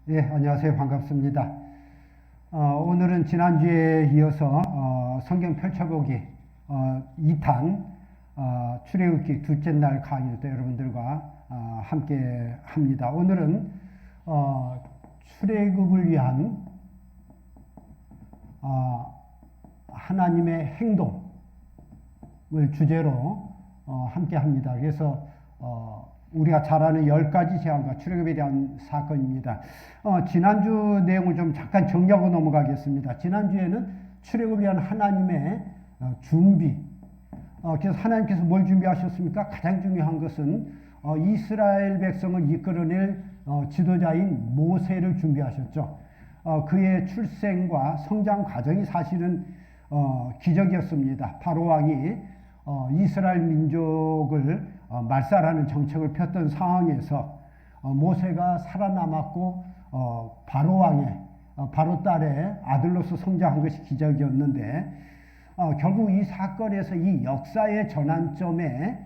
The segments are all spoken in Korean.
예, 안녕하세요. 반갑습니다. 오늘은 지난주에 이어서 성경 펼쳐보기 2탄 출애굽기 둘째 날 강의를 또 여러분들과 함께 합니다. 오늘은 출애굽을 위한 하나님의 행동을 주제로 함께 합니다. 그래서 우리가 잘 아는 10가지 재앙과 출애굽에 대한 사건입니다. 지난주 내용을 좀 잠깐 정리하고 넘어가겠습니다. 지난주에는 출애굽을 위한 하나님의 준비. 그래서 하나님께서 뭘 준비하셨습니까? 가장 중요한 것은 이스라엘 백성을 이끌어낼 지도자인 모세를 준비하셨죠. 그의 출생과 성장 과정이 사실은 기적이었습니다. 바로 왕이 이스라엘 민족을 말살하는 정책을 폈던 상황에서 모세가 살아남았고 바로 왕의 바로 딸의 아들로서 성장한 것이 기적이었는데 결국 이 사건에서 이 역사의 전환점에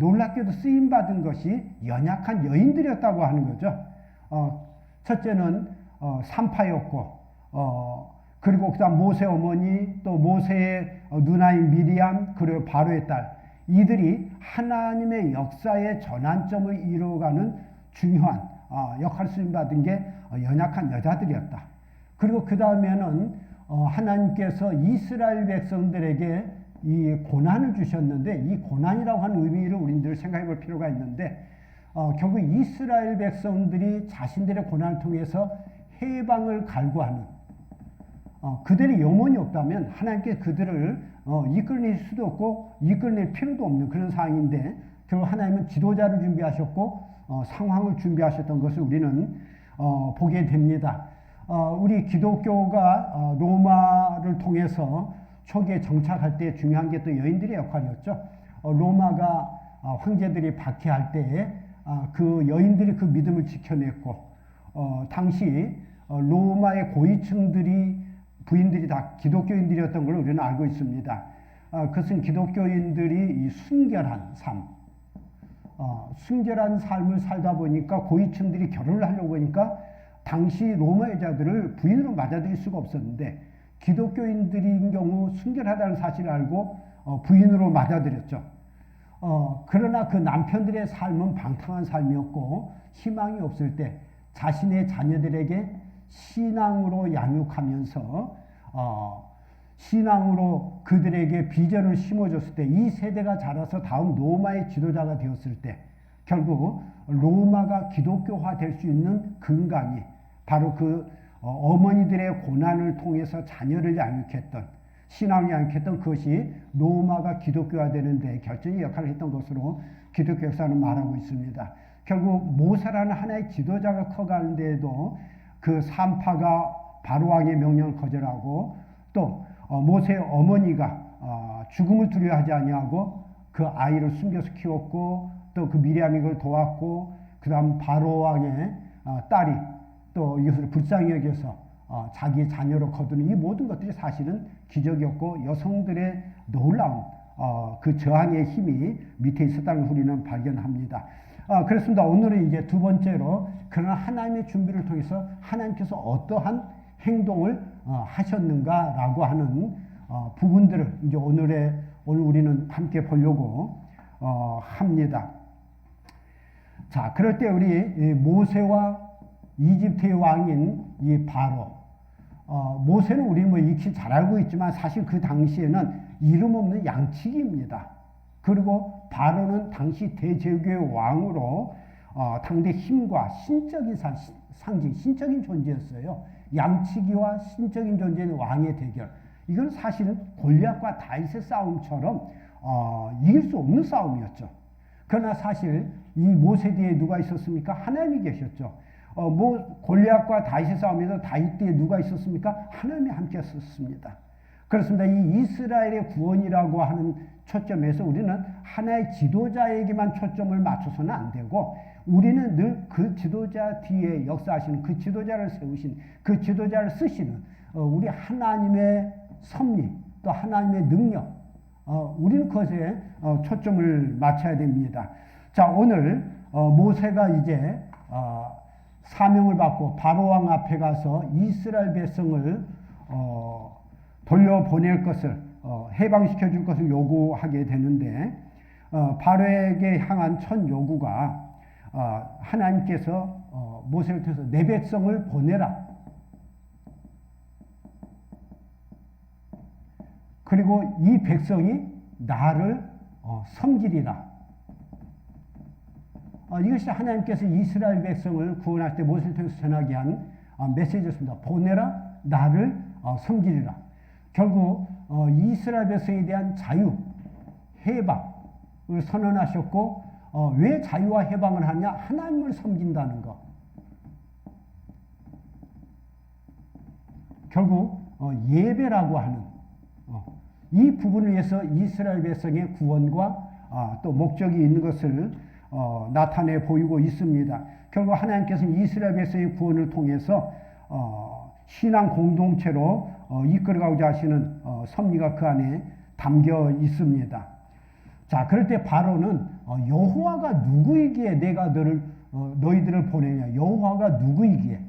놀랍게도 쓰임받은 것이 연약한 여인들이었다고 하는 거죠. 첫째는 산파였고 그리고 그다음 모세 어머니 또 모세의 누나인 미리암 그리고 바로의 딸 이들이 하나님의 역사의 전환점을 이루어가는 중요한 역할을 수임받은 게 연약한 여자들이었다. 그리고 그 다음에는 하나님께서 이스라엘 백성들에게 이 고난을 주셨는데 이 고난이라고 하는 의미를 우리들 생각해 볼 필요가 있는데 결국 이스라엘 백성들이 자신들의 고난을 통해서 해방을 갈구하는 그들이 영혼이 없다면 하나님께 그들을 이끌어낼 수도 없고 이끌어낼 필요도 없는 그런 상황인데 결국 하나님은 지도자를 준비하셨고 상황을 준비하셨던 것을 우리는 보게 됩니다. 우리 기독교가 로마를 통해서 초기에 정착할 때 중요한 게 또 여인들의 역할이었죠. 로마가 황제들이 박해할 때에 그 여인들이 그 믿음을 지켜냈고 당시 로마의 고위층들이 부인들이 다 기독교인들이었던 걸 우리는 알고 있습니다. 그것은 기독교인들이 이 순결한 삶, 순결한 삶을 살다 보니까 고위층들이 결혼을 하려고 하니까 당시 로마 여자들을 부인으로 맞아들일 수가 없었는데 기독교인들인 경우 순결하다는 사실을 알고 부인으로 맞아들였죠. 그러나 그 남편들의 삶은 방탕한 삶이었고 희망이 없을 때 자신의 자녀들에게 신앙으로 양육하면서 신앙으로 그들에게 비전을 심어줬을 때 이 세대가 자라서 다음 로마의 지도자가 되었을 때 결국 로마가 기독교화 될 수 있는 근간이 바로 그 어머니들의 고난을 통해서 자녀를 양육했던 신앙을 양육했던 그것이 로마가 기독교화 되는데 결정적 역할을 했던 것으로 기독교 역사는 말하고 있습니다. 결국 모세라는 하나의 지도자가 커가는데도 그 산파가 바로왕의 명령을 거절하고 또 모세의 어머니가 죽음을 두려워하지 아니하고 그 아이를 숨겨서 키웠고 또 그 미리암이 그걸 도왔고 그 다음 바로왕의 딸이 또 이것을 불쌍히 여겨서 자기의 자녀로 거두는 이 모든 것들이 사실은 기적이었고 여성들의 놀라운 그 저항의 힘이 밑에 있었다는 걸 우리는 발견합니다. 그렇습니다. 오늘은 이제 두 번째로 그러나 하나님의 준비를 통해서 하나님께서 어떠한 행동을 하셨는가라고 하는 부분들을 이제 오늘 우리는 함께 보려고 합니다. 자, 그럴 때 우리 모세와 이집트의 왕인 이 바로 모세는 우리 뭐 익히 잘 알고 있지만 사실 그 당시에는 이름 없는 양치기입니다. 그리고 바로는 당시 대제국의 왕으로 당대 힘과 신적인 상징, 신적인 존재였어요. 양치기와 신적인 존재는 왕의 대결. 이건 사실은 골리앗과 다윗의 싸움처럼 이길 수 없는 싸움이었죠. 그러나 사실 이 모세 뒤에 누가 있었습니까? 하나님이 계셨죠. 골리앗과 다윗의 싸움에서 다윗 뒤에 누가 있었습니까? 하나님이 함께 있었습니다. 그렇습니다. 이 이스라엘의 구원이라고 하는 초점에서 우리는 하나의 지도자에게만 초점을 맞춰서는 안 되고 우리는 늘 그 지도자 뒤에 역사하시는 그 지도자를 세우신 그 지도자를 쓰시는 우리 하나님의 섭리 또 하나님의 능력 우리는 그것에 초점을 맞춰야 됩니다. 자, 오늘 모세가 이제 사명을 받고 바로 왕 앞에 가서 이스라엘 백성을 돌려보낼 것을 해방시켜 줄 것을 요구하게 되는데 바로에게 향한 첫 요구가 하나님께서 모세를 통해서 내 백성을 보내라. 그리고 이 백성이 나를 섬기리라. 이것이 하나님께서 이스라엘 백성을 구원할 때 모세를 통해서 전하게 한 메시지였습니다. 보내라, 나를 섬기리라. 결국 이스라엘 백성에 대한 자유, 해방을 선언하셨고 왜 자유와 해방을 하냐? 하나님을 섬긴다는 것. 결국 예배라고 하는 이 부분을 위해서 이스라엘 백성의 구원과 또 목적이 있는 것을 나타내 보이고 있습니다. 결국 하나님께서는 이스라엘 백성의 구원을 통해서 신앙 공동체로 이끌어가고자 하시는 섭리가 그 안에 담겨 있습니다. 자, 그럴 때 바로는 여호와가 누구이기에 내가 너희들을 보내냐? 여호와가 누구이기에?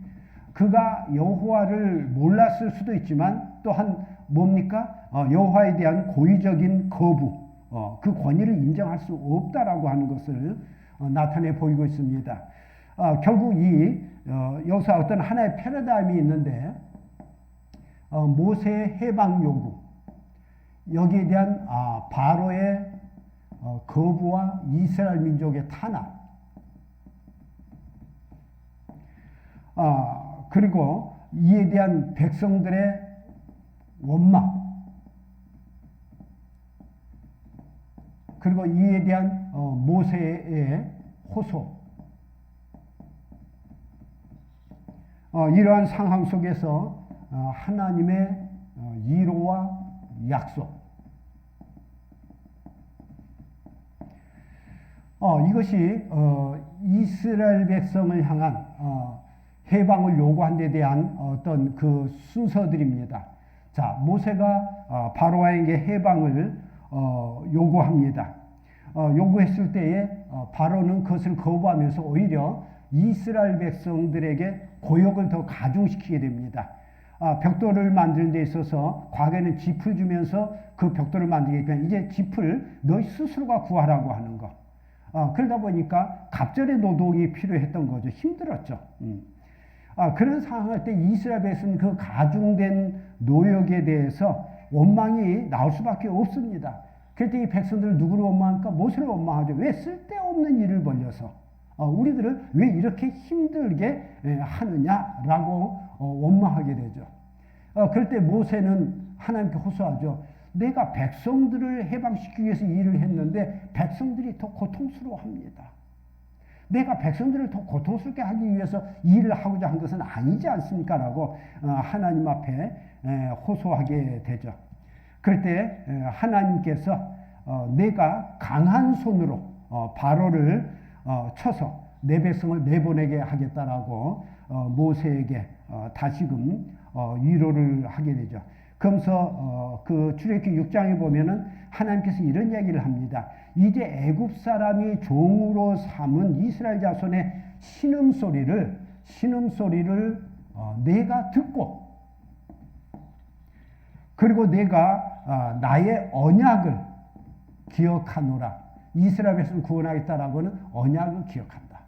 그가 여호와를 몰랐을 수도 있지만 또한 뭡니까? 여호와에 대한 고의적인 거부, 그 권위를 인정할 수 없다라고 하는 것을 나타내 보이고 있습니다. 결국 여기서 어떤 하나의 패러다임이 있는데 모세의 해방 요구, 여기에 대한 바로의 거부와 이스라엘 민족의 탄압, 그리고 이에 대한 백성들의 원망, 그리고 이에 대한 모세의 호소, 이러한 상황 속에서 하나님의 위로와 약속, 이것이 이스라엘 백성을 향한 해방을 요구한 데 대한 어떤 그 순서들입니다. 자, 모세가 바로에게 해방을 요구합니다. 요구했을 때에 바로는 그것을 거부하면서 오히려 이스라엘 백성들에게 고역을 더 가중시키게 됩니다. 벽돌을 만드는 데 있어서 과거에는 짚을 주면서 그 벽돌을 만들게 했지만 이제 짚을 너희 스스로가 구하라고 하는 것. 그러다 보니까 갑절의 노동이 필요했던 거죠. 힘들었죠. 그런 상황할 때 이스라엘 백성은 그 가중된 노역에 대해서 원망이 나올 수밖에 없습니다. 그럴 때 이 백성들을 누구를 원망할까? 모세를 원망하죠. 왜 쓸데없는 일을 벌려서 우리들을 왜 이렇게 힘들게 하느냐라고 원망하게 되죠. 그럴 때 모세는 하나님께 호소하죠. 내가 백성들을 해방시키기 위해서 일을 했는데 백성들이 더 고통스러워합니다. 내가 백성들을 더 고통스럽게 하기 위해서 일을 하고자 한 것은 아니지 않습니까? 라고 하나님 앞에 호소하게 되죠. 그럴 때 하나님께서 내가 강한 손으로 바로를 쳐서 내 백성을 내보내게 하겠다라고 모세에게 다시금 위로를 하게 되죠. 그러면서 그 출애굽기 6장에 보면은 하나님께서 이런 이야기를 합니다. 이제 애굽 사람이 종으로 삼은 이스라엘 자손의 신음소리를 내가 듣고, 그리고 내가 나의 언약을 기억하노라. 이스라엘 백성을 구원하겠다라고는 언약을 기억한다.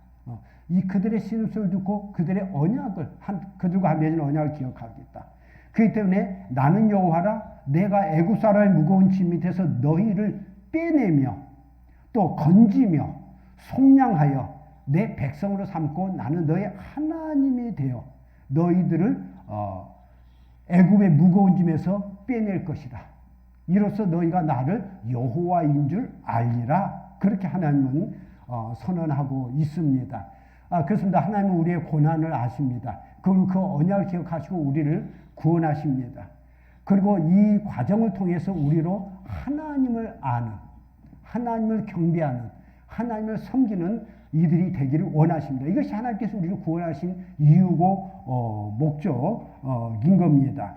이 그들의 신음소리를 듣고 그들의 언약을 그들과 맺은 언약을 기억하겠다. 그렇기 때문에 나는 여호와라. 내가 애굽 사람의 무거운 짐 밑에서 너희를 빼내며 또 건지며 속량하여 내 백성으로 삼고 나는 너의 하나님이 되어 너희들을 애굽의 무거운 짐에서 빼낼 것이다. 이로써 너희가 나를 여호와인 줄 알리라. 그렇게 하나님은 선언하고 있습니다. 그렇습니다. 하나님은 우리의 고난을 아십니다. 그리고 그 언약을 기억하시고 우리를 구원하십니다. 그리고 이 과정을 통해서 우리로 하나님을 아는, 하나님을 경배하는, 하나님을 섬기는 이들이 되기를 원하십니다. 이것이 하나님께서 우리를 구원하신 이유고 목적인 겁니다.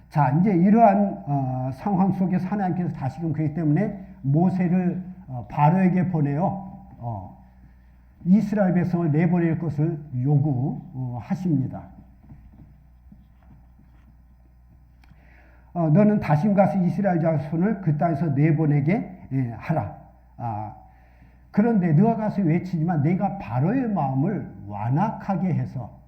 자, 이제 이러한 상황 속에서 하나님께서 다시금 그렇기 때문에 모세를 바로에게 보내요. 이스라엘 백성을 내보낼 것을 요구하십니다. 너는 다시 가서 이스라엘 자손을 그 땅에서 내보내게 하라. 그런데 너가 가서 외치지만 내가 바로의 마음을 완악하게 해서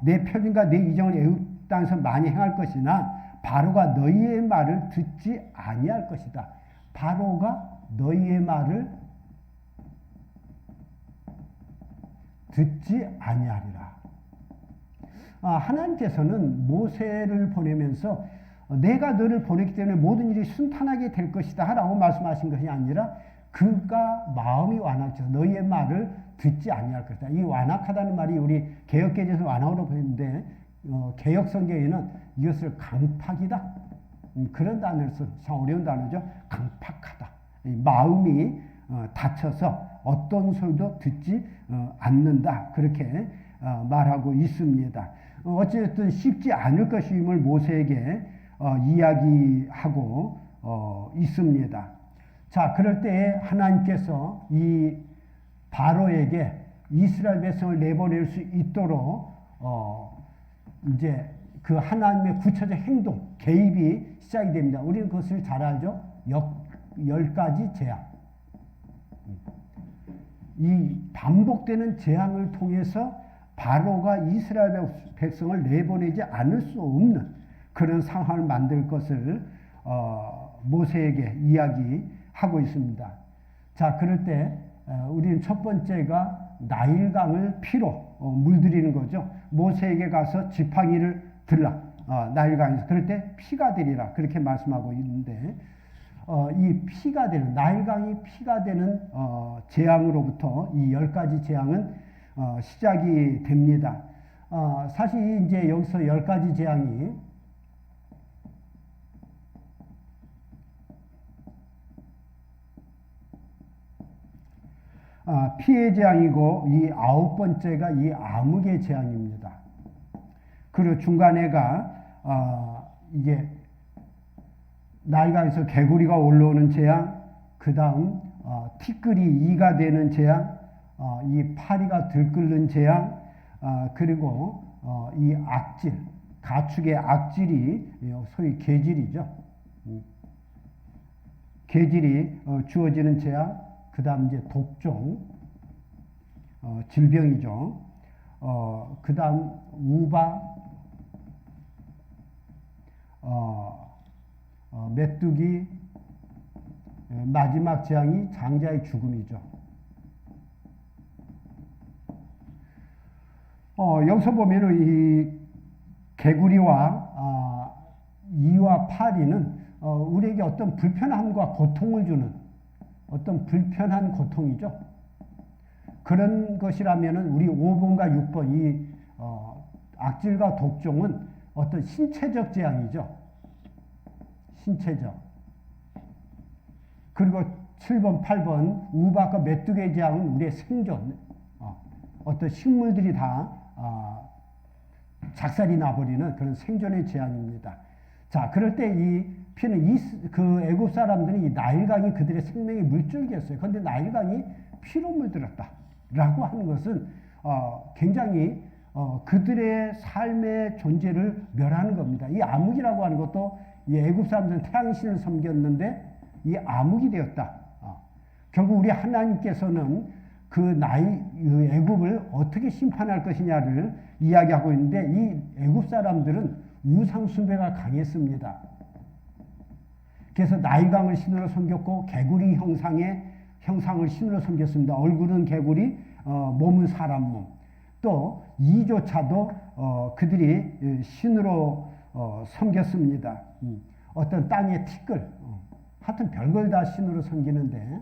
내 표징과 내 이정을 애굽 땅에서 많이 행할 것이나 바로가 너희의 말을 듣지 아니할 것이다. 바로가 너희의 말을 듣지 아니하리라. 하나님께서는 모세를 보내면서 내가 너를 보냈기 때문에 모든 일이 순탄하게 될 것이다 라고 말씀하신 것이 아니라 그가 마음이 완악해서 너희의 말을 듣지 아니할 것이다. 이 완악하다는 말이 우리 개역개정에서 완악으로 보이는데 개역성경에는 이것을 강팍이다. 그런 단어를 써. 참 어려운 단어죠. 강팍하다. 마음이 다쳐서 어떤 소리도 듣지 않는다. 그렇게 말하고 있습니다. 어쨌든 쉽지 않을 것임을 모세에게 이야기하고 있습니다. 자, 그럴 때 하나님께서 이 바로에게 이스라엘 백성을 내보낼 수 있도록 이제 그 하나님의 구체적 행동, 개입이 시작이 됩니다. 우리는 그것을 잘 알죠? 10가지 재앙. 이 반복되는 재앙을 통해서 바로가 이스라엘 백성을 내보내지 않을 수 없는 그런 상황을 만들 것을 모세에게 이야기하고 있습니다. 자, 그럴 때 우리는 첫 번째가 나일강을 피로 물들이는 거죠. 모세에게 가서 지팡이를 들라. 나일강에서. 그럴 때 피가 되리라. 그렇게 말씀하고 있는데 이 피가 되는 나일강이 피가 되는 재앙으로부터 이 10가지 재앙은 시작이 됩니다. 사실 이제 여기서 10가지 재앙이 피의 재앙이고 이 9번째가 이 암흑의 재앙입니다. 그리고 중간에가 이게 나일강에서 개구리가 올라오는 재앙, 그 다음 티끌이 이가 되는 재앙, 이 파리가 들끓는 재앙, 그리고 이 악질, 가축의 악질이 소위 계질이죠. 계질이 주어지는 재앙, 그 다음 이제 독종, 질병이죠. 그 다음 우바, 메뚜기, 마지막 재앙이 장자의 죽음이죠. 여기서 보면은 이 개구리와 이와 파리는 우리에게 어떤 불편함과 고통을 주는 어떤 불편한 고통이죠. 그런 것이라면은 우리 5번과 6번 이 악질과 독종은 어떤 신체적 재앙이죠. 신체적. 그리고 7번, 8번 우박과 메뚜기의 재앙은 우리의 생존. 어떤 식물들이 다 작살이 나버리는 그런 생존의 재앙입니다. 자, 그럴 때 이 피는 그 애굽 사람들이 이 나일강이 그들의 생명의 물줄기였어요. 그런데 나일강이 피로 물들었다라고 하는 것은 굉장히 그들의 삶의 존재를 멸하는 겁니다. 이 암흑이라고 하는 것도 이 애굽 사람들은 태양신을 섬겼는데 이 암흑이 되었다. 결국 우리 하나님께서는 그 애굽을 어떻게 심판할 것이냐를 이야기하고 있는데 이 애굽 사람들은 우상 숭배가 강했습니다. 그래서 나일강을 신으로 섬겼고 개구리 형상을 신으로 섬겼습니다. 얼굴은 개구리, 몸은 사람 몸. 또 이조차도 그들이 신으로 섬겼습니다. 어떤 땅의 티끌, 하여튼 별걸 다 신으로 섬기는데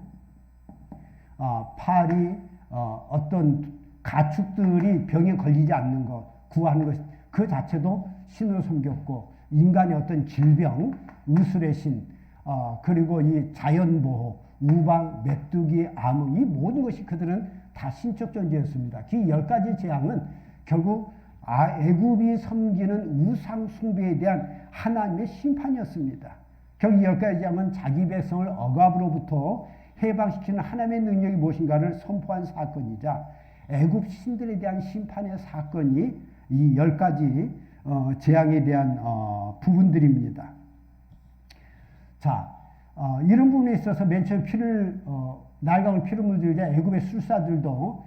파리, 어떤 가축들이 병에 걸리지 않는 것, 구하는 것, 그 자체도 신으로 섬겼고, 인간의 어떤 질병, 의술의 신, 그리고 이 자연보호, 우방, 메뚜기, 암흑, 이 모든 것이 그들은 다 신적 존재였습니다. 그 10가지 재앙은 결국 애굽이 섬기는 우상 숭배에 대한 하나님의 심판이었습니다. 결국 10가지 재앙은 자기 백성을 억압으로부터 해방시키는 하나님의 능력이 무엇인가를 선포한 사건이자 애굽 신들에 대한 심판의 사건이 이 10가지 재앙에 대한 부분들입니다. 자, 이런 부분에 있어서 맨 처음 나일강을 피를 물들자 애굽의 술사들도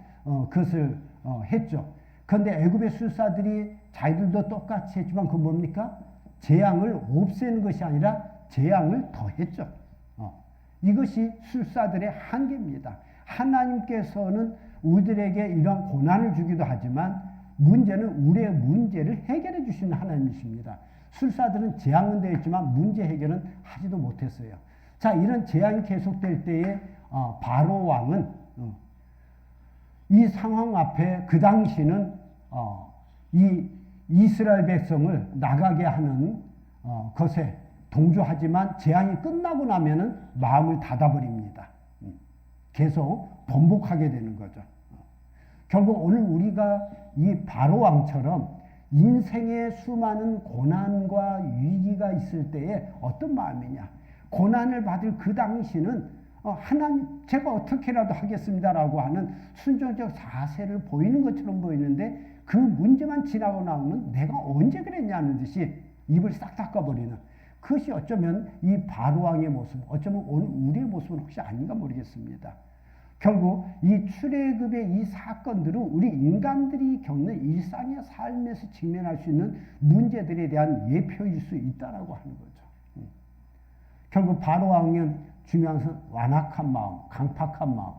그것을 했죠. 그런데 애굽의 술사들이 자기들도 똑같이 했지만 그건 뭡니까? 재앙을 없애는 것이 아니라 재앙을 더했죠. 이것이 술사들의 한계입니다. 하나님께서는 우리들에게 이러한 고난을 주기도 하지만 문제는 우리의 문제를 해결해 주시는 하나님이십니다. 술사들은 재앙은 되었지만 문제 해결은 하지도 못했어요. 자, 이런 재앙이 계속될 때에 바로 왕은 이 상황 앞에 그 당시는 이 이스라엘 백성을 나가게 하는 것에 동조하지만 재앙이 끝나고 나면은 마음을 닫아버립니다. 계속 번복하게 되는 거죠. 결국 오늘 우리가 이 바로 왕처럼 인생의 수많은 고난과 위기가 있을 때에 어떤 마음이냐. 고난을 받을 그 당시는 하나님 제가 어떻게라도 하겠습니다라고 하는 순종적 자세를 보이는 것처럼 보이는데 그 문제만 지나고 나오면 내가 언제 그랬냐는 듯이 입을 싹 닦아버리는 그것이 어쩌면 이 바로왕의 모습, 어쩌면 오늘 우리의 모습은 혹시 아닌가 모르겠습니다. 결국 이 출애굽의 이 사건들은 우리 인간들이 겪는 일상의 삶에서 직면할 수 있는 문제들에 대한 예표일 수 있다라고 하는 거죠. 결국 바로왕은 중요한 것은 완악한 마음, 강팍한 마음.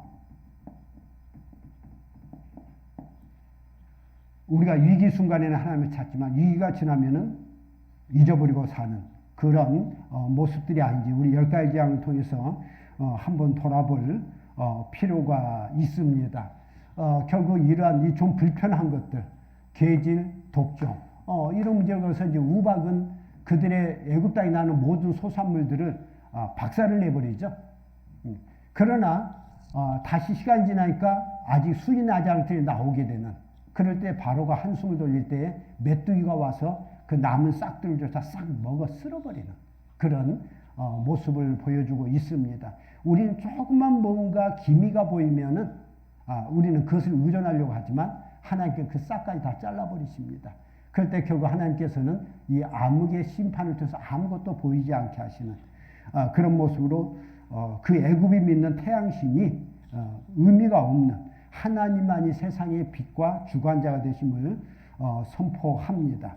우리가 위기 순간에는 하나님을 찾지만 위기가 지나면은 잊어버리고 사는 그런 모습들이 아닌지 우리 10가지 재앙을 통해서 한번 돌아볼 필요가 있습니다. 결국 이러한 이 좀 불편한 것들, 계질, 독종, 이런 문제로서 이제 우박은 그들의 애굽 땅에 나는 모든 소산물들을 박살을 내버리죠. 그러나 다시 시간이 지나니까 아직 순이 나지 않을 때 나오게 되는 그럴 때 바로가 한숨을 돌릴 때에 메뚜기가 와서 그 남은 싹들을 조차 싹 먹어 쓸어버리는 그런 모습을 보여주고 있습니다. 우리는 조금만 뭔가 기미가 보이면은 우리는 그것을 의존하려고 하지만 하나님께 그 싹까지 다 잘라버리십니다. 그럴 때 결국 하나님께서는 이 암흑의 심판을 통해서 아무것도 보이지 않게 하시는 그런 모습으로 그 애굽이 믿는 태양신이 의미가 없는 하나님만이 세상의 빛과 주관자가 되심을 선포합니다.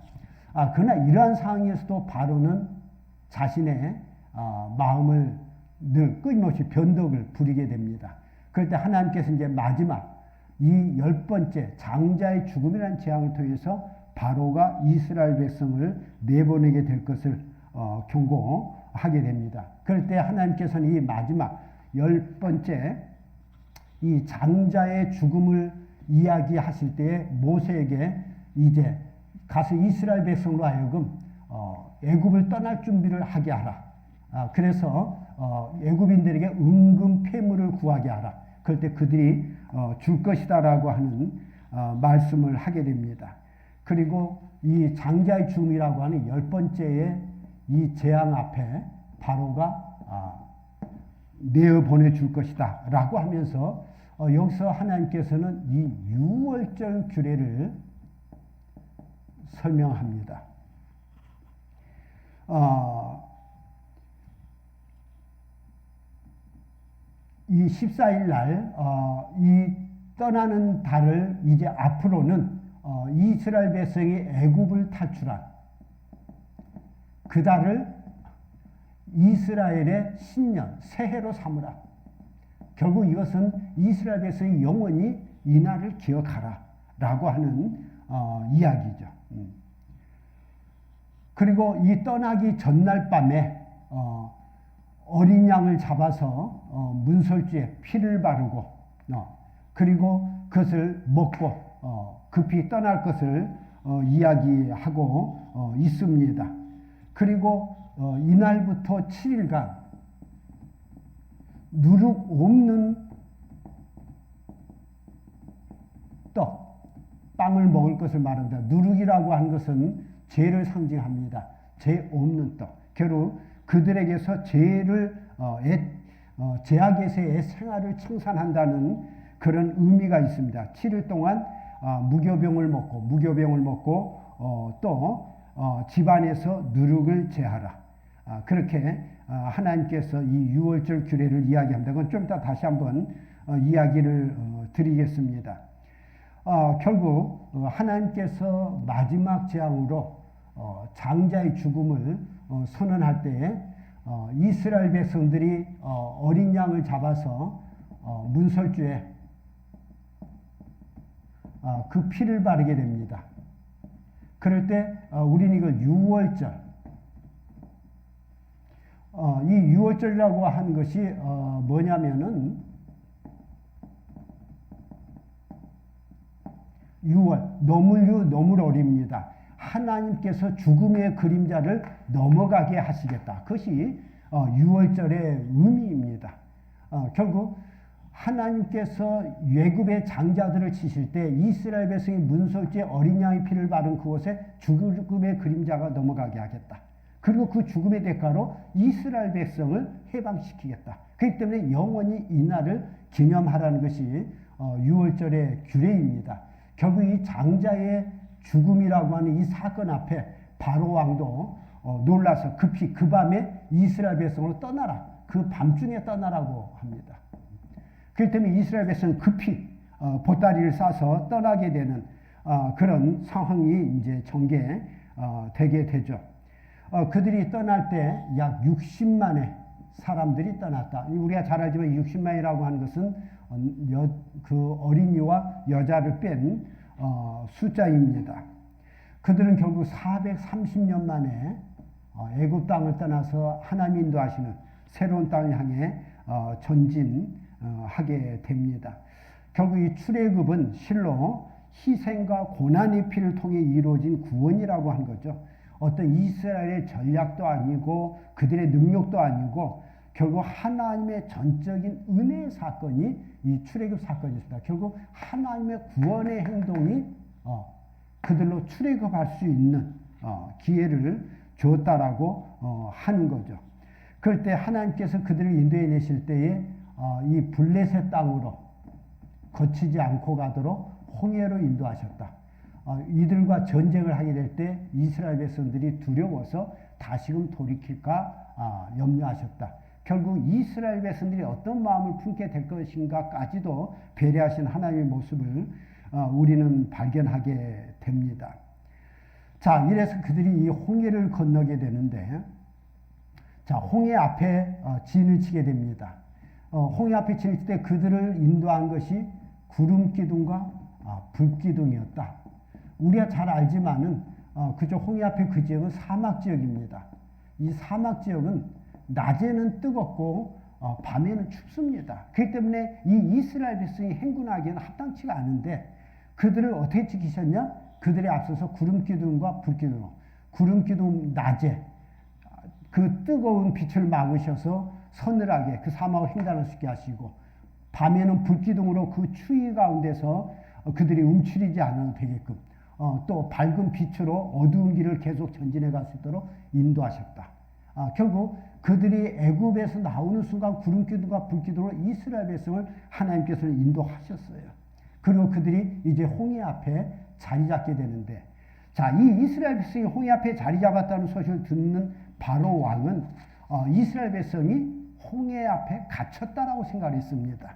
그러나 이러한 상황에서도 바로는 자신의 마음을 늘 끊임없이 변덕을 부리게 됩니다. 그럴 때 하나님께서 이제 마지막 이 10번째 장자의 죽음이라는 재앙을 통해서 바로가 이스라엘 백성을 내보내게 될 것을 경고하게 됩니다. 그럴 때 하나님께서는 이 마지막 10번째 이 장자의 죽음을 이야기하실 때에 모세에게 이제 가서 이스라엘 백성으로 하여금 애굽을 떠날 준비를 하게 하라. 그래서 애굽인들에게 은금 폐물을 구하게 하라. 그럴 때 그들이 줄 것이다라고 하는 말씀을 하게 됩니다. 그리고 이 장자의 죽음이라고 하는 10번째의 이 재앙 앞에 바로가 내어 보내줄 것이다 라고 하면서 여기서 하나님께서는 이 유월절 규례를 설명합니다. 이 14일 날 이 떠나는 달을 이제 앞으로는 이스라엘 백성이 애굽을 탈출한 그 달을 이스라엘의 신년, 새해로 삼으라. 결국 이것은 이스라엘 백성이 영원히 이 날을 기억하라 라고 하는 이야기죠. 그리고 이 떠나기 전날 밤에 어린 양을 잡아서 문설주에 피를 바르고 그리고 그것을 먹고 급히 떠날 것을 이야기하고 있습니다. 그리고 이날부터 7일간 누룩 없는 떡, 빵을 먹을 것을 말합니다. 누룩이라고 하는 것은 죄를 상징합니다. 죄 없는 떡. 결국 그들에게서 죄를 제약에서의 생활을 청산한다는 그런 의미가 있습니다. 7일 동안 무교병을 먹고 또 집안에서 누룩을 제하라. 그렇게 하나님께서 이 유월절 규례를 이야기합니다. 그건 좀 이따 다시 한번 이야기를 드리겠습니다. 결국 하나님께서 마지막 재앙으로 장자의 죽음을 선언할 때에 이스라엘 백성들이 어린 양을 잡아서 문설주에 그 피를 바르게 됩니다. 그럴 때 우리는 이걸 유월절, 이 유월절이라고 하는 것이 뭐냐면은 유월, 너물어립니다. 하나님께서 죽음의 그림자를 넘어가게 하시겠다. 그것이 유월절의 의미입니다. 결국 하나님께서 애굽의 장자들을 치실 때 이스라엘 백성이 문설주에 어린 양의 피를 바른 그곳에 죽음의 그림자가 넘어가게 하겠다. 그리고 그 죽음의 대가로 이스라엘 백성을 해방시키겠다. 그렇기 때문에 영원히 이 날을 기념하라는 것이 유월절의 규례입니다. 결국 이 장자의 죽음이라고 하는 이 사건 앞에 바로 왕도 놀라서 급히 그 밤에 이스라엘 백성으로 떠나라. 그 밤중에 떠나라고 합니다. 그렇기 때문에 이스라엘 백성은 급히 보따리를 싸서 떠나게 되는 그런 상황이 이제 전개되게 되죠. 그들이 떠날 때 약 60만의 사람들이 떠났다. 우리가 잘 알지만 60만이라고 하는 것은 그 어린이와 여자를 뺀 숫자입니다. 그들은 결국 430년 만에 애굽 땅을 떠나서 하나님 인도하시는 새로운 땅을 향해 전진하게 됩니다. 결국 이 출애굽은 실로 희생과 고난의 피를 통해 이루어진 구원이라고 하는 거죠. 어떤 이스라엘의 전략도 아니고 그들의 능력도 아니고 결국 하나님의 전적인 은혜의 사건이 이 출애굽 사건이었습니다. 결국 하나님의 구원의 행동이 그들로 출애굽할 수 있는 기회를 줬다라고 하는 거죠. 그럴 때 하나님께서 그들을 인도해 내실 때에 이 블레셋 땅으로 거치지 않고 가도록 홍해로 인도하셨다. 이들과 전쟁을 하게 될 때 이스라엘 백성들이 두려워서 다시금 돌이킬까 염려하셨다. 결국 이스라엘 백성들이 어떤 마음을 품게 될 것인가까지도 배려하신 하나님의 모습을 우리는 발견하게 됩니다. 자, 이래서 그들이 이 홍해를 건너게 되는데, 자, 홍해 앞에 진을 치게 됩니다. 홍해 앞에 진을 칠 때 그들을 인도한 것이 구름 기둥과 불 기둥이었다. 우리가 잘 알지만은 그저 홍해 앞에 그 지역은 사막 지역입니다. 이 사막 지역은 낮에는 뜨겁고 밤에는 춥습니다. 그렇기 때문에 이 이스라엘 백성이 행군하기에는 합당치가 않은데 그들을 어떻게 지키셨냐? 그들에 앞서서 구름 기둥과 불 기둥, 구름 기둥 낮에 그 뜨거운 빛을 막으셔서 서늘하게 그 사막을 횡단할 수 있게 하시고 밤에는 불 기둥으로 그 추위 가운데서 그들이 움츠리지 않아도 되게끔 또 밝은 빛으로 어두운 길을 계속 전진해 갈 수 있도록 인도하셨다. 결국 그들이 애굽에서 나오는 순간 구름 기둥과 불 기둥으로 이스라엘 백성을 하나님께서는 인도하셨어요. 그리고 그들이 이제 홍해 앞에 자리 잡게 되는데, 자, 이 이스라엘 백성이 홍해 앞에 자리 잡았다는 소식을 듣는 바로 왕은 이스라엘 백성이 홍해 앞에 갇혔다라고 생각했습니다.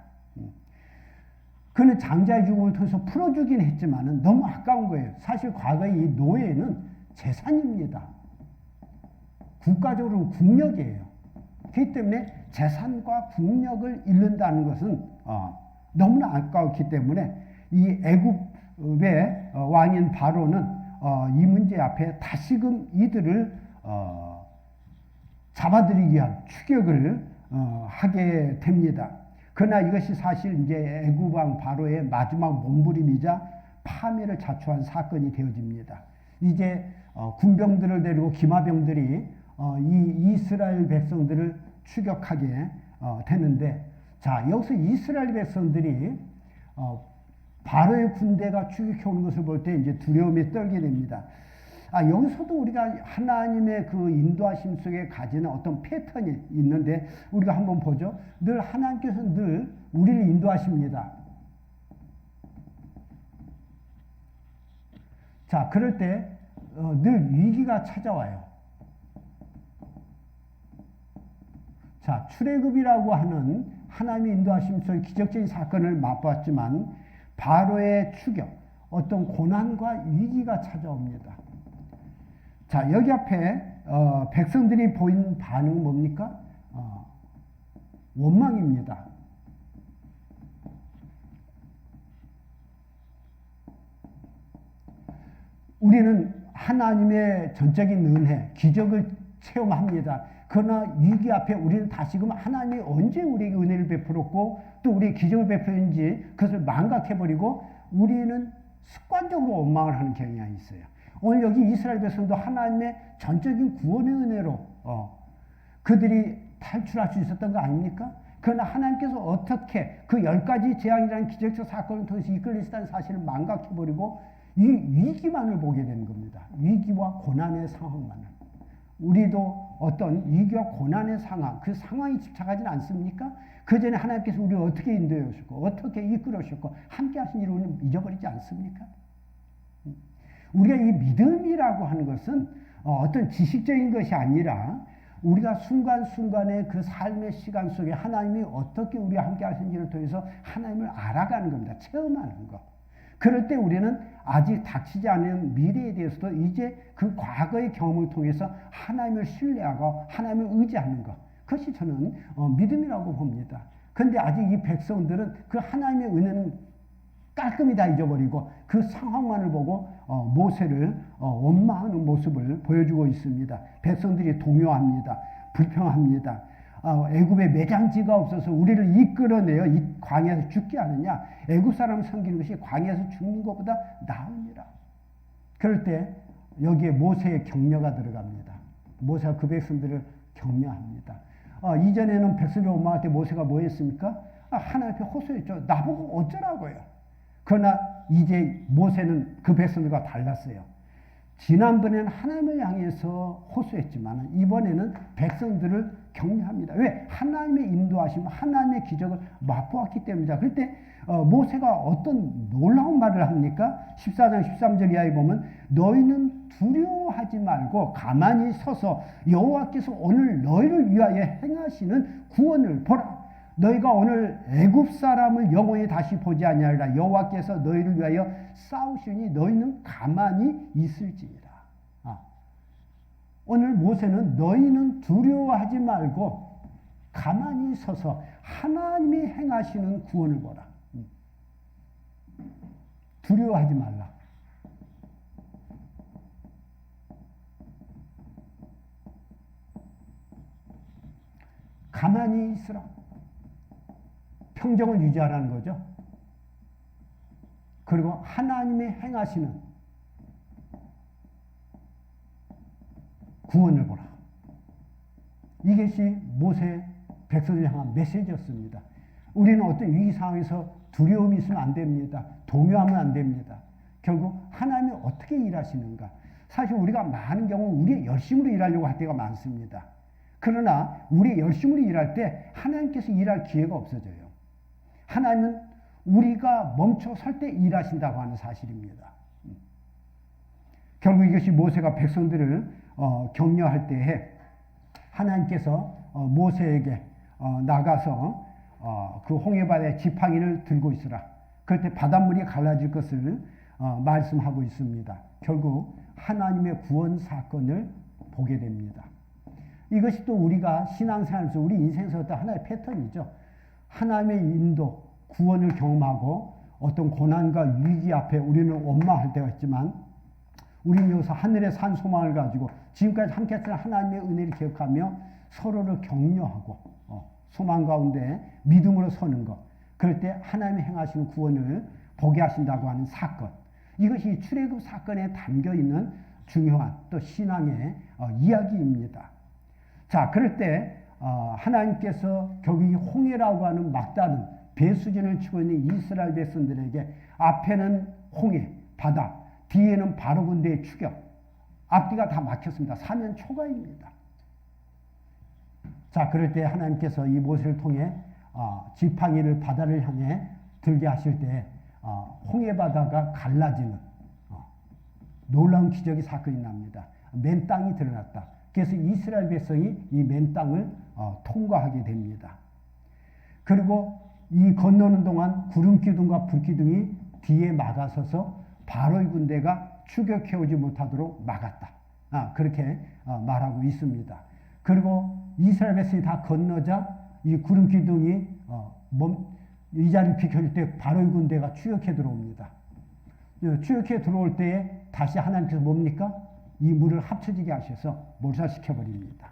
그는 장자의 죽음을 통해서 풀어주긴 했지만은 너무 아까운 거예요. 사실 과거의 이 노예는 재산입니다. 국가적으로 국력이에요. 그렇기 때문에 재산과 국력을 잃는다는 것은 너무나 아까웠기 때문에 이 애굽의 왕인 바로는 이 문제 앞에 다시금 이들을 잡아들이기 위한 추격을 하게 됩니다. 그러나 이것이 사실 이제 애굽 왕 바로의 마지막 몸부림이자 파멸을 자초한 사건이 되어집니다. 이제 군병들을 데리고 기마병들이 이 이스라엘 백성들을 추격하게 되는데, 자, 여기서 이스라엘 백성들이 바로의 군대가 추격해 오는 것을 볼 때 이제 두려움에 떨게 됩니다. 여기서도 우리가 하나님의 그 인도하심 속에 가지는 어떤 패턴이 있는데 우리가 한번 보죠. 늘 하나님께서 늘 우리를 인도하십니다. 자, 그럴 때 늘 위기가 찾아와요. 자, 출애굽이라고 하는 하나님의 인도하심 속의 기적적인 사건을 맛봤지만 바로의 추격, 어떤 고난과 위기가 찾아옵니다. 자, 여기 앞에 백성들이 보인 반응은 뭡니까? 원망입니다. 우리는 하나님의 전적인 은혜, 기적을 체험합니다. 그러나 위기 앞에 우리는 다시금 하나님이 언제 우리에게 은혜를 베풀었고 또 우리에게 기적을 베풀었는지 그것을 망각해버리고 우리는 습관적으로 원망을 하는 경향이 있어요. 오늘 여기 이스라엘 백성도 하나님의 전적인 구원의 은혜로 그들이 탈출할 수 있었던 거 아닙니까? 그러나 하나님께서 어떻게 그 10가지 재앙이라는 기적적 사건을 통해서 이끌리시다는 사실을 망각해버리고 이 위기만을 보게 되는 겁니다. 위기와 고난의 상황만을. 우리도 어떤 위기와 고난의 상황, 그 상황에 집착하지는 않습니까? 그 전에 하나님께서 우리를 어떻게 인도해 오셨고, 어떻게 이끌어 오셨고, 함께 하신 일을 우리는 잊어버리지 않습니까? 우리가 이 믿음이라고 하는 것은 어떤 지식적인 것이 아니라 우리가 순간순간의 그 삶의 시간 속에 하나님이 어떻게 우리와 함께 하신지를 통해서 하나님을 알아가는 겁니다. 체험하는 것. 그럴 때 우리는 아직 닥치지 않은 미래에 대해서도 이제 그 과거의 경험을 통해서 하나님을 신뢰하고 하나님을 의지하는 것. 그것이 저는 믿음이라고 봅니다. 그런데 아직 이 백성들은 그 하나님의 은혜는 깔끔히 다 잊어버리고 그 상황만을 보고 모세를 원망하는 모습을 보여주고 있습니다. 백성들이 동요합니다. 불평합니다. 애굽에 매장지가 없어서 우리를 이끌어내어 이 광야에서 죽게 하느냐. 애굽 사람을 섬기는 것이 광야에서 죽는 것보다 나으니라. 그럴 때 여기에 모세의 격려가 들어갑니다. 모세가 그 백성들을 격려합니다. 이전에는 백성을 원망할 때 모세가 뭐 했습니까? 하나님 앞에 호소했죠. 나보고 어쩌라고요. 그러나 이제 모세는 그 백성들과 달랐어요. 지난번에는 하나님을 향해서 호소했지만 이번에는 백성들을 격려합니다. 왜? 하나님의 인도하심, 하나님의 기적을 맛보았기 때문이다. 그럴 때 모세가 어떤 놀라운 말을 합니까? 14장 13절 이하에 보면 너희는 두려워하지 말고 가만히 서서 여호와께서 오늘 너희를 위하여 행하시는 구원을 보라. 너희가 오늘 애굽 사람을 영원히 다시 보지 아니하리라. 여호와께서 너희를 위하여 싸우시니 너희는 가만히 있을지니라. 오늘 모세는 너희는 두려워하지 말고 가만히 서서 하나님이 행하시는 구원을 보라. 두려워하지 말라. 가만히 있으라. 평정을 유지하라는 거죠. 그리고 하나님이 행하시는 구원을 보라. 이것이 모세 백성을 향한 메시지였습니다. 우리는 어떤 위기 상황에서 두려움이 있으면 안 됩니다. 동요하면 안 됩니다. 결국 하나님이 어떻게 일하시는가. 사실 우리가 많은 경우 우리의 열심으로 일하려고 할 때가 많습니다. 그러나 우리의 열심으로 일할 때 하나님께서 일할 기회가 없어져요. 하나님은 우리가 멈춰 설 때 일하신다고 하는 사실입니다. 결국 이것이 모세가 백성들을 격려할 때에 하나님께서 모세에게 나가서 그 홍해바다에 지팡이를 들고 있으라. 그럴 때 바닷물이 갈라질 것을 말씀하고 있습니다. 결국 하나님의 구원 사건을 보게 됩니다. 이것이 또 우리가 신앙생활에서 우리 인생에서 어떤 하나의 패턴이죠. 하나님의 인도, 구원을 경험하고 어떤 고난과 위기 앞에 우리는 원망할 때가 있지만 우리는 여기서 하늘의 산 소망을 가지고 지금까지 함께 했던 하나님의 은혜를 기억하며 서로를 격려하고 소망 가운데 믿음으로 서는 것. 그럴 때 하나님이 행하시는 구원을 보게 하신다고 하는 사건. 이것이 출애굽 사건에 담겨있는 중요한 또 신앙의 이야기입니다. 자, 그럴 때 하나님께서 결국 이 홍해라고 하는 막다른 배수진을 치고 있는 이스라엘 백성들에게 앞에는 홍해, 바다, 뒤에는 바로 군대의 추격. 앞뒤가 다 막혔습니다. 사면 초과입니다. 자, 그럴 때 하나님께서 이 모세를 통해 지팡이를 바다를 향해 들게 하실 때 홍해 바다가 갈라지는 놀라운 기적의 사건이 납니다. 맨 땅이 드러났다. 그래서 이스라엘 백성이 이 맨 땅을 통과하게 됩니다. 그리고 이 건너는 동안 구름 기둥과 불 기둥이 뒤에 막아서서 바로의 군대가 추격해오지 못하도록 막았다. 그렇게 말하고 있습니다. 그리고 이스라엘 백성이 다 건너자 이 구름 기둥이 이 자리를 비켜줄 때 바로의 군대가 추격해 들어옵니다. 추격해 들어올 때에 다시 하나님께서 뭡니까? 이 물을 합쳐지게 하셔서 몰살시켜 버립니다.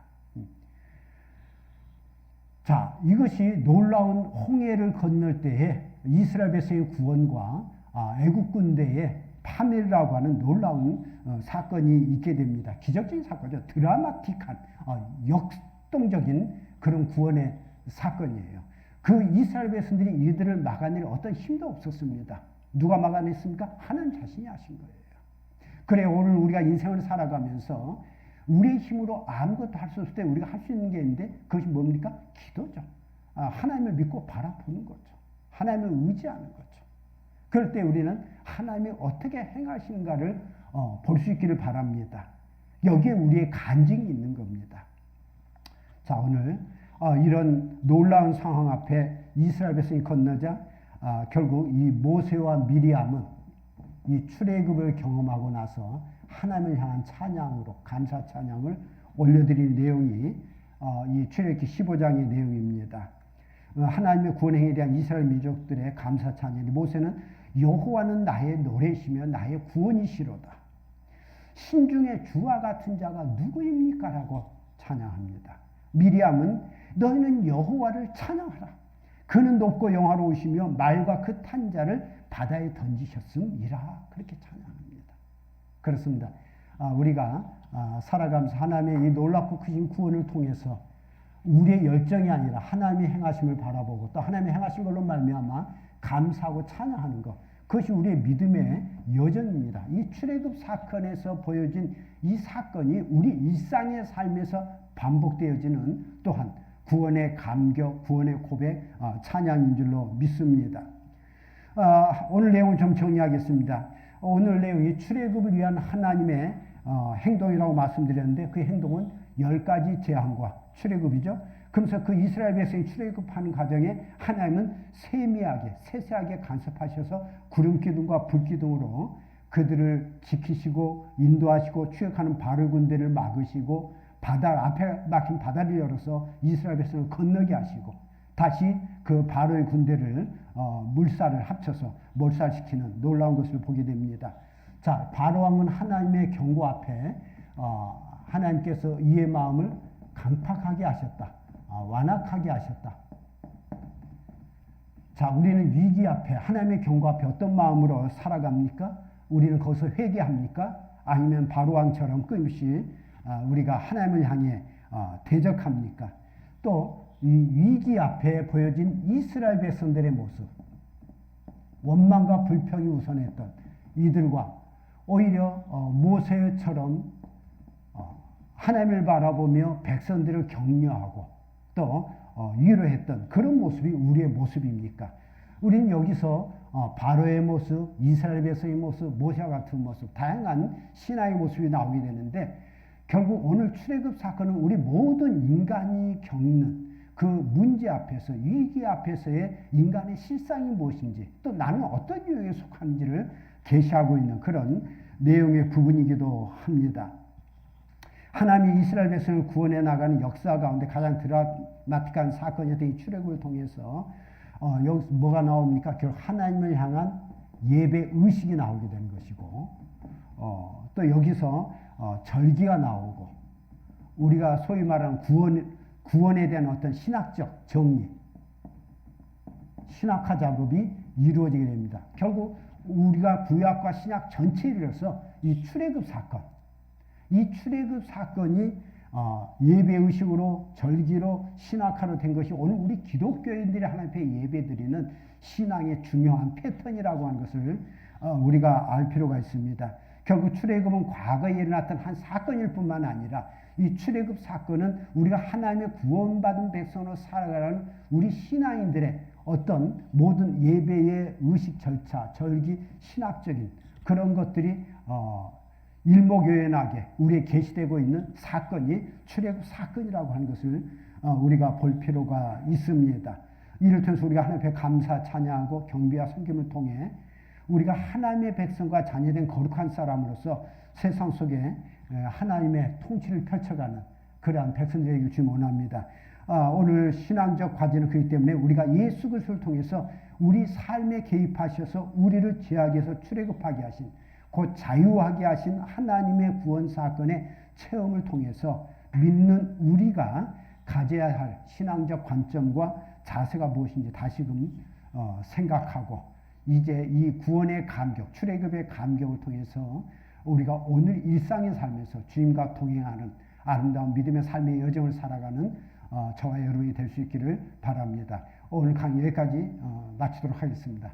자, 이것이 놀라운 홍해를 건널 때에 이스라엘 백성의 구원과 애국 군대의 파멸이라고 하는 놀라운 사건이 있게 됩니다. 기적적인 사건이죠. 드라마틱한 역동적인 그런 구원의 사건이에요. 그 이스라엘 백성들이 이들을 막아낼 어떤 힘도 없었습니다. 누가 막아냈습니까? 하나님 자신이 하신 거예요. 그래, 오늘 우리가 인생을 살아가면서 우리의 힘으로 아무것도 할 수 없을 때 우리가 할 수 있는 게 있는데 그것이 뭡니까? 기도죠. 하나님을 믿고 바라보는 거죠. 하나님을 의지하는 거죠. 그럴 때 우리는 하나님이 어떻게 행하시는가를 볼 수 있기를 바랍니다. 여기에 우리의 간증이 있는 겁니다. 자, 오늘 이런 놀라운 상황 앞에 이스라엘 백성이 건너자 결국 이 모세와 미리암은 이 출애굽을 경험하고 나서 하나님을 향한 찬양으로 감사 찬양을 올려드린 내용이 이 출애굽기 15장의 내용입니다. 하나님의 구원행에 대한 이스라엘 민족들의 감사 찬양. 모세는 여호와는 나의 노래시며 나의 구원이시로다. 신중에 주와 같은 자가 누구입니까? 라고 찬양합니다. 미리암은 너희는 여호와를 찬양하라. 그는 높고 영화로우시며 말과 그 탄 자를 바다에 던지셨음이라. 그렇게 찬양합니다. 그렇습니다. 우리가 살아가면서 하나님의 이 놀랍고 크신 구원을 통해서 우리의 열정이 아니라 하나님의 행하심을 바라보고 또 하나님의 행하신 걸로 말미암아 감사하고 찬양하는 것, 그것이 우리의 믿음의 여정입니다. 이 출애굽 사건에서 보여진 이 사건이 우리 일상의 삶에서 반복되어지는 또한 구원의 감격, 구원의 고백, 찬양인 줄로 믿습니다. 오늘 내용을 좀 정리하겠습니다. 오늘 내용이 출애굽을 위한 하나님의 행동이라고 말씀드렸는데 그 행동은 10가지 재앙과 출애굽이죠. 그러면서 그 이스라엘 백성이 출애굽하는 과정에 하나님은 세세하게 간섭하셔서 구름 기둥과 불 기둥으로 그들을 지키시고 인도하시고 추격하는 바로 군대를 막으시고 앞에 막힌 바다를 열어서 이스라엘 백성을 건너게 하시고 다시 그 바로의 군대를 물살을 합쳐서 몰살시키는 놀라운 것을 보게 됩니다. 자, 바로 왕은 하나님의 경고 앞에 하나님께서 이의 마음을 강팍하게 하셨다. 완악하게 하셨다. 자, 우리는 위기 앞에 하나님의 경고 앞에 어떤 마음으로 살아갑니까? 우리는 거기서 회개합니까? 아니면 바로 왕처럼 끊임없이 우리가 하나님을 향해 대적합니까? 또 이 위기 앞에 보여진 이스라엘 백성들의 모습, 원망과 불평이 우선했던 이들과 오히려 모세처럼 하나님을 바라보며 백성들을 격려하고 또 위로했던 그런 모습이 우리의 모습입니까? 우리는 여기서 바로의 모습, 이스라엘 백성의 모습, 모세와 같은 모습, 다양한 신앙의 모습이 나오게 되는데 결국 오늘 출애굽 사건은 우리 모든 인간이 겪는 그 문제 앞에서, 위기 앞에서의 인간의 실상이 무엇인지 또 나는 어떤 유형에 속하는지를 계시하고 있는 그런 내용의 부분이기도 합니다. 하나님이 이스라엘 백성을 구원해 나가는 역사 가운데 가장 드라마틱한 사건이었던 이 출애굽을 통해서 여기서 뭐가 나옵니까? 결국 하나님을 향한 예배 의식이 나오게 되는 것이고 또 여기서 절기가 나오고 우리가 소위 말하는 구원에 대한 어떤 신학적 정리, 신학화 작업이 이루어지게 됩니다. 결국 우리가 구약과 신약 전체를 이뤄서 이 출애굽 사건이 예배의식으로 절기로 신학화로 된 것이 오늘 우리 기독교인들이 하나님 앞에 예배드리는 신앙의 중요한 패턴이라고 하는 것을 우리가 알 필요가 있습니다. 결국 출애굽은 과거에 일어났던 한 사건일 뿐만 아니라 이 출애굽 사건은 우리가 하나님의 구원받은 백성으로 살아가는 우리 신앙인들의 어떤 모든 예배의 의식 절차, 절기, 신학적인 그런 것들이 일목요연하게 우리에 계시되고 있는 사건이 출애굽 사건이라고 하는 것을 우리가 볼 필요가 있습니다. 이를 통해서 우리가 하나님 앞에 감사, 찬양하고 경배와 섬김을 통해 우리가 하나님의 백성과 자녀된 거룩한 사람으로서 세상 속에 하나님의 통치를 펼쳐가는 그러한 백성들이 되길 주님 원합니다. 오늘 신앙적 과제는 그렇기 때문에 우리가 예수 그리스도를 통해서 우리 삶에 개입하셔서 우리를 죄악에서 출애굽하게 하신 곧 자유하게 하신 하나님의 구원 사건의 체험을 통해서 믿는 우리가 가져야 할 신앙적 관점과 자세가 무엇인지 다시금 생각하고 이제 이 구원의 감격, 출애굽의 감격을 통해서 우리가 오늘 일상의 삶에서 주님과 동행하는 아름다운 믿음의 삶의 여정을 살아가는 저와 여러분이 될 수 있기를 바랍니다. 오늘 강의 여기까지 마치도록 하겠습니다.